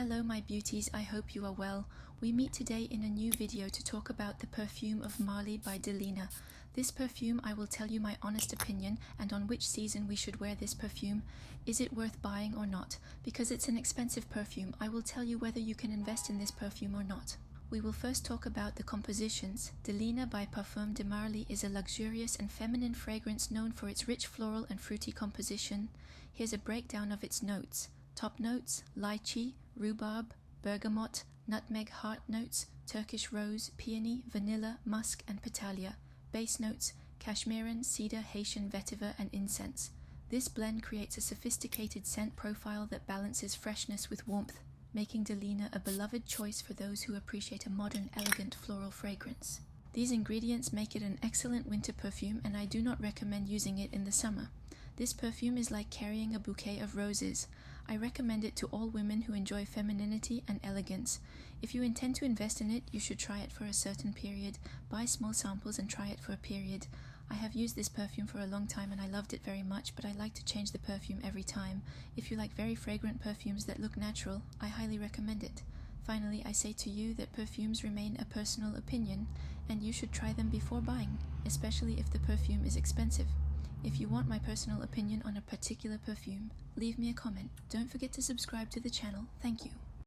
Hello my beauties, I hope you are well. We meet today in a new video to talk about the Perfume of Marly by Delina. This perfume, I will tell you my honest opinion and on which season we should wear this perfume. Is it worth buying or not? Because it's an expensive perfume, I will tell you whether you can invest in this perfume or not. We will first talk about the compositions. Delina by Parfums de Marly is a luxurious and feminine fragrance known for its rich floral and fruity composition. Here's a breakdown of its notes. Top notes: lychee, rhubarb, bergamot, nutmeg heart notes, Turkish rose, peony, vanilla, musk, and petallia. Base notes: cashmeran, cedar, Haitian vetiver, and incense. This blend creates a sophisticated scent profile that balances freshness with warmth, making Delina a beloved choice for those who appreciate a modern, elegant floral fragrance. These ingredients make it an excellent winter perfume, and I do not recommend using it in the summer. This perfume is like carrying a bouquet of roses. I recommend it to all women who enjoy femininity and elegance. If you intend to invest in it, you should try it for a certain period. Buy small samples and try it for a period. I have used this perfume for a long time and I loved it very much, but I like to change the perfume every time. If you like very fragrant perfumes that look natural, I highly recommend it. Finally, I say to you that perfumes remain a personal opinion, and you should try them before buying, especially if the perfume is expensive. If you want my personal opinion on a particular perfume, leave me a comment. Don't forget to subscribe to the channel. Thank you.